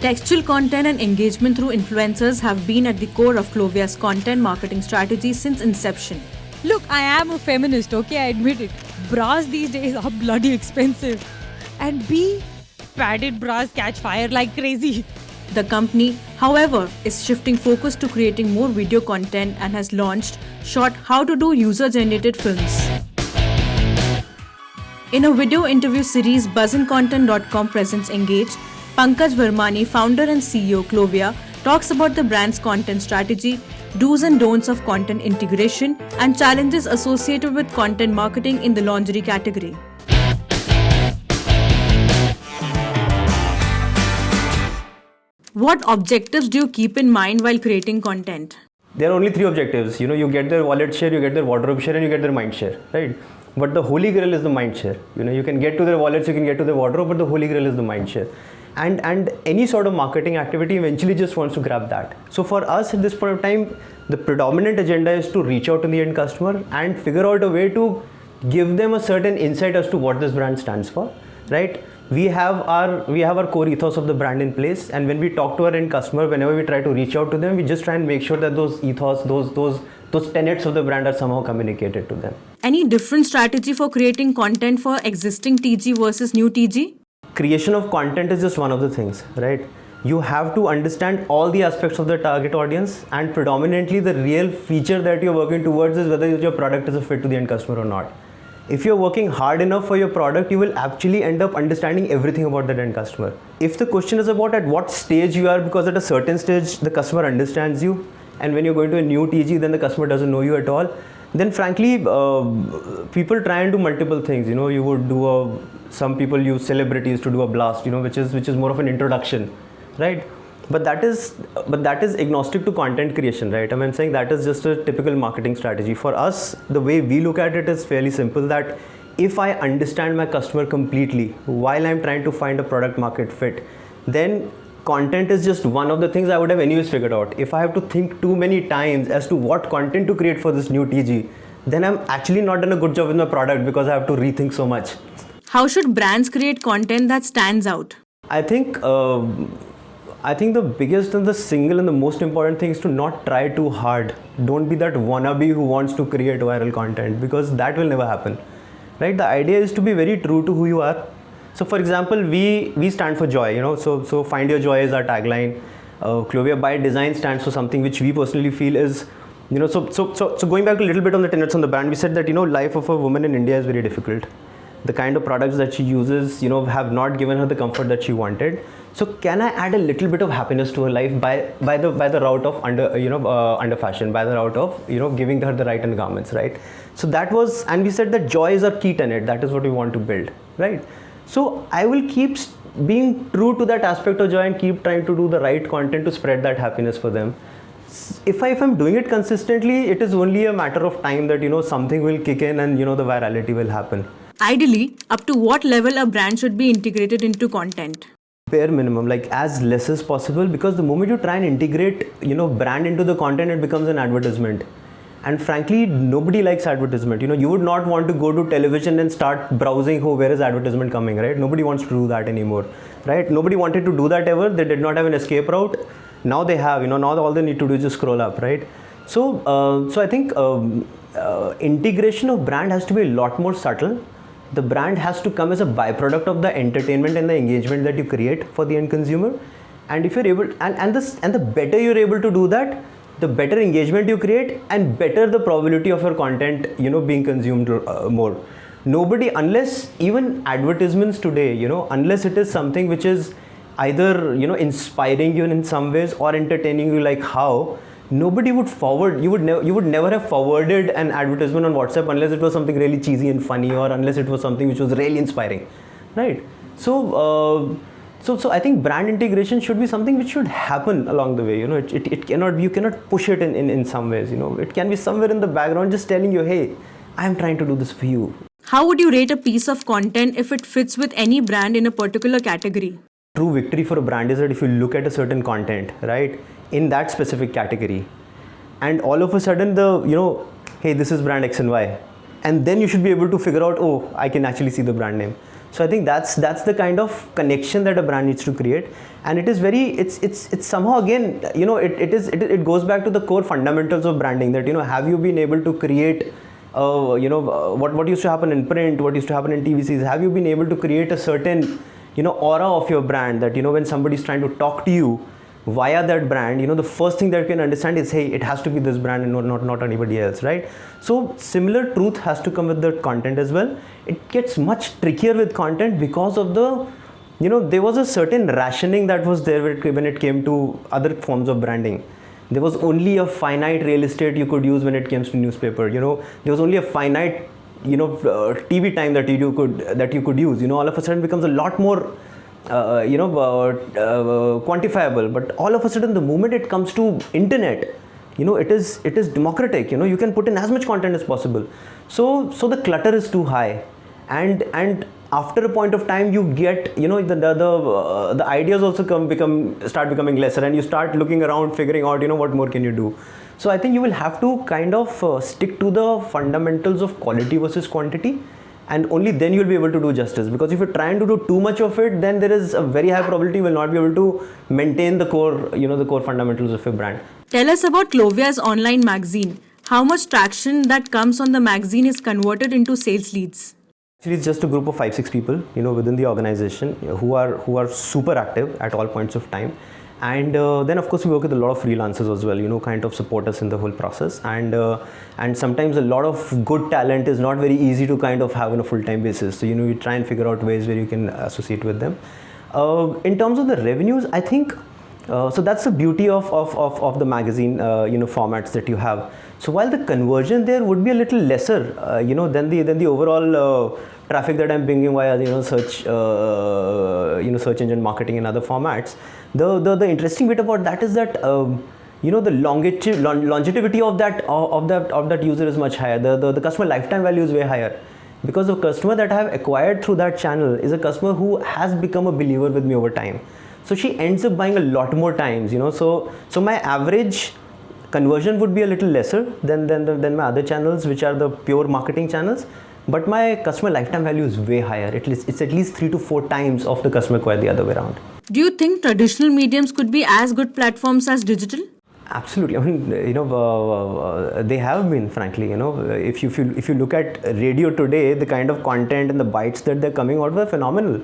Textual content and engagement through influencers have been at the core of Clovia's content marketing strategy since inception. Look, I am a feminist, okay? I admit it. Bras these days are bloody expensive. And B, padded bras catch fire like crazy. The company, however, is shifting focus to creating more video content and has launched short How to Do user-generated films. In a video interview series BuzzinContent.com presents Engage, Pankaj Vermani, founder and CEO Clovia, talks about the brand's content strategy, do's and don'ts of content integration, and challenges associated with content marketing in the lingerie category. What objectives do you keep in mind while creating content? There are only three objectives. You get their wallet share, you get their wardrobe share, and you get their mind share, right? But the holy grail is the mind share. You can get to their wallets, you can get to their wardrobe, but the holy grail is the mind share. And any sort of marketing activity eventually just wants to grab that. So for us at this point of time, the predominant agenda is to reach out to the end customer and figure out a way to give them a certain insight as to what this brand stands for, right? We have our core ethos of the brand in place, and when we talk to our end customer, whenever we try to reach out to them, we just try and make sure that those ethos, those tenets of the brand are somehow communicated to them. Any different strategy for creating content for existing TG versus new TG? Creation of content is just one of the things, right? You have to understand all the aspects of the target audience, and predominantly the real feature that you're working towards is whether your product is a fit to the end customer or not. If you're working hard enough for your product, you will actually end up understanding everything about that end customer. If the question is about at what stage you are, because at a certain stage the customer understands you, and when you're going to a new TG, then the customer doesn't know you at all, then frankly people try and do multiple things. You would do some people use celebrities to do a blast, which is more of an introduction, right? But that is agnostic to content creation, right? I'm saying that is just a typical marketing strategy. For us, the way we look at it is fairly simple, that if I understand my customer completely while I'm trying to find a product market fit, then content is just one of the things I would have anyways figured out. If I have to think too many times as to what content to create for this new TG, then I'm actually not done a good job with my product, because I have to rethink so much. How should brands create content that stands out? I think the biggest and the single and the most important thing is to not try too hard. Don't be that wannabe who wants to create viral content, because that will never happen, right? The idea is to be very true to who you are. So for example, we stand for joy, so find your joy is our tagline. Clovia by design stands for something which we personally feel is, so going back a little bit on the tenets on the brand, we said that, life of a woman in India is very difficult. The kind of products that she uses, have not given her the comfort that she wanted. So can I add a little bit of happiness to her life by the route of under fashion, by the route of giving her the right undergarments, right? So that was, and we said that joy is our key tenet. That is what we want to build, right? So I will keep being true to that aspect of joy and keep trying to do the right content to spread that happiness for them. If I'm doing it consistently, it is only a matter of time that something will kick in and the virality will happen. Ideally, up to what level a brand should be integrated into content? Bare minimum, like as less as possible, because the moment you try and integrate brand into the content, it becomes an advertisement. And frankly, nobody likes advertisement. You would not want to go to television and start browsing, where is advertisement coming, right? Nobody wants to do that anymore, right? Nobody wanted to do that ever. They did not have an escape route. Now they have, now all they need to do is just scroll up, right? So I think integration of brand has to be a lot more subtle. The brand has to come as a byproduct of the entertainment and the engagement that you create for the end consumer. And if you're able, and the better you're able to do that, the better engagement you create, and better the probability of your content, being consumed more. Nobody, unless even advertisements today, unless it is something which is either, inspiring you in some ways or entertaining you, like how, nobody would forward, you would never have forwarded an advertisement on WhatsApp unless it was something really cheesy and funny, or unless it was something which was really inspiring, right? So I think brand integration should be something which should happen along the way. It cannot, you cannot push it in some ways. It can be somewhere in the background just telling you, hey, I am trying to do this for you. How would you rate a piece of content if it fits with any brand in a particular category? True victory for a brand is that if you look at a certain content, right, in that specific category, and all of a sudden hey, this is brand X and Y, and then you should be able to figure out, oh, I can actually see the brand name. So I think that's the kind of connection that a brand needs to create, and it is very it's somehow again, you know, it goes back to the core fundamentals of branding, that, you know, have you been able to create what used to happen in print, what used to happen in TVCs, have you been able to create a certain, you know, aura of your brand, that, you know, when somebody's trying to talk to you via that brand, you know, the first thing that you can understand is, hey, it has to be this brand and not anybody else, right? So similar truth has to come with the content as well. It gets much trickier with content because of the, you know, there was a certain rationing that was there when it came to other forms of branding. There was only a finite real estate you could use when it comes to newspaper, you know, there was only a finite, you know, TV time that you could use, you know, all of a sudden becomes a lot more quantifiable. But all of a sudden, the moment it comes to internet, you know, it is democratic, you know, you can put in as much content as possible. So the clutter is too high, and after a point of time, you get, you know, the ideas also start becoming lesser, and you start looking around, figuring out, you know, what more can you do. So I think you will have to kind of stick to the fundamentals of quality versus quantity, and only then you'll be able to do justice. Because if you're trying to do too much of it, then there is a very high probability you will not be able to maintain the core, you know, the core fundamentals of your brand. Tell us about Clovia's online magazine. How much traction that comes on the magazine is converted into sales leads? Actually, it's just a group of 5-6 people, you know, within the organization who are super active at all points of time. And then of course we work with a lot of freelancers as well, you know, kind of support us in the whole process, and sometimes a lot of good talent is not very easy to kind of have on a full-time basis. So, you know, you try and figure out ways where you can associate with them. In terms of the revenues, I think so that's the beauty of the magazine, you know, formats that you have. So while the conversion there would be a little lesser, you know, than the overall traffic that I'm bringing via, you know, search engine marketing and other formats, the interesting bit about that is that you know, the longevity of that user is much higher. The customer lifetime value is way higher, because the customer that I have acquired through that channel is a customer who has become a believer with me over time. So she ends up buying a lot more times, you know. So my average conversion would be a little lesser than my other channels, which are the pure marketing channels. But my customer lifetime value is way higher. It's at least 3 to 4 times of the customer acquired the other way around. Do you think traditional mediums could be as good platforms as digital? Absolutely. I mean, you know, they have been, frankly. You know, if you look at radio today, the kind of content and the bites that they're coming out with are phenomenal.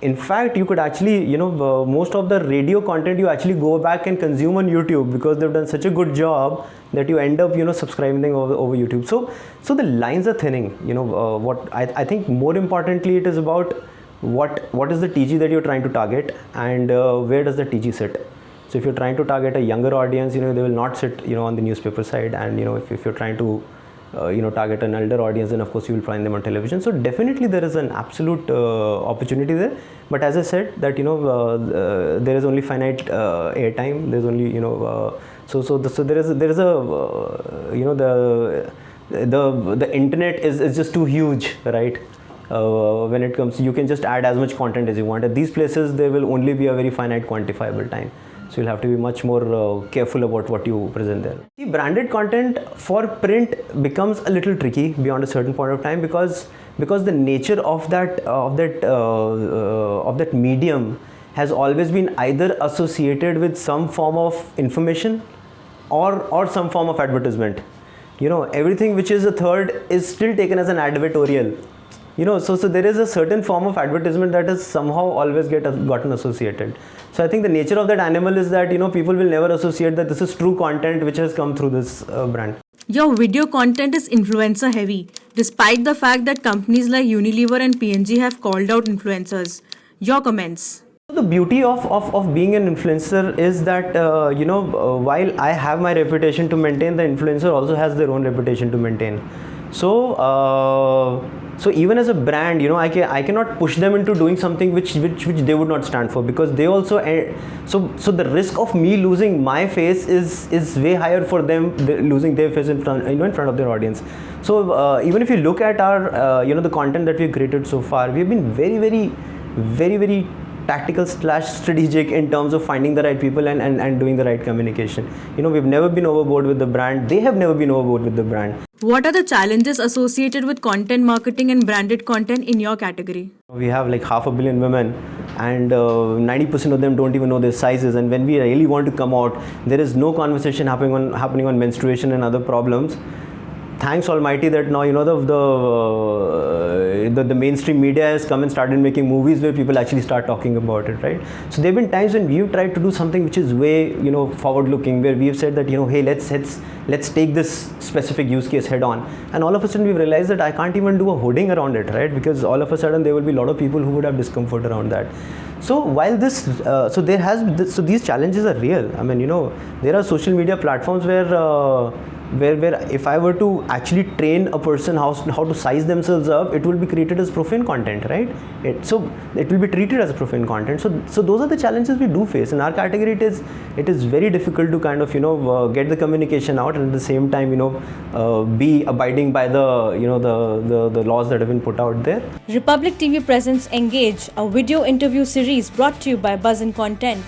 In fact, you could actually, you know, most of the radio content you actually go back and consume on YouTube, because they've done such a good job that you end up, you know, subscribing them over YouTube. So the lines are thinning. You know, what I think more importantly, it is about what is the TG that you're trying to target, and where does the TG sit. So if you're trying to target a younger audience, you know, they will not sit, you know, on the newspaper side, and, you know, if you're trying to you know, target an elder audience, then of course you will find them on television. So definitely there is an absolute opportunity there. But as I said, that, you know, there is only finite airtime. There's only, you know, so there is a you know, the internet is just too huge, right? When it comes, you can just add as much content as you want. At these places, there will only be a very finite quantifiable time. So you'll have to be much more careful about what you present there. The branded content for print becomes a little tricky beyond a certain point of time, because the nature of that medium has always been either associated with some form of information or some form of advertisement. You know, everything which is a third is still taken as an advertorial. You know, so there is a certain form of advertisement that has somehow always gotten associated. So I think the nature of that animal is that, you know, people will never associate that this is true content which has come through this brand. Your video content is influencer heavy, despite the fact that companies like Unilever and P&G have called out influencers. Your comments? The beauty of being an influencer is that, you know, while I have my reputation to maintain, the influencer also has their own reputation to maintain. So even as a brand, you know, I cannot push them into doing something which they would not stand for, because they also so the risk of me losing my face is way higher for them losing their face in front of their audience. So even if you look at our you know, the content that we've created so far, we've been very tactical / strategic in terms of finding the right people and doing the right communication. You know, we've never been overboard with the brand. They have never been overboard with the brand. What are the challenges associated with content marketing and branded content in your category? We have like 500 million women, and 90% of them don't even know their sizes. And when we really want to come out, there is no conversation happening on menstruation and other problems. Thanks Almighty that now the mainstream media has come and started making movies where people actually start talking about it, right? So there have been times when we've tried to do something which is way forward looking, where we've said that hey, let's take this specific use case head on, and all of a sudden we've realized that I can't even do a hoarding around it, right? Because all of a sudden there will be a lot of people who would have discomfort around that. So while this, so these challenges are real. I mean, there are social media platforms where if I were to actually train a person how to size themselves up, it will be created as profane content, right? So it will be treated as profane content. So those are the challenges we do face in our category. It is very difficult to kind of get the communication out, and at the same time be abiding by the laws that have been put out there. Republic TV presents Engage, a video interview series brought to you by Buzz in Content.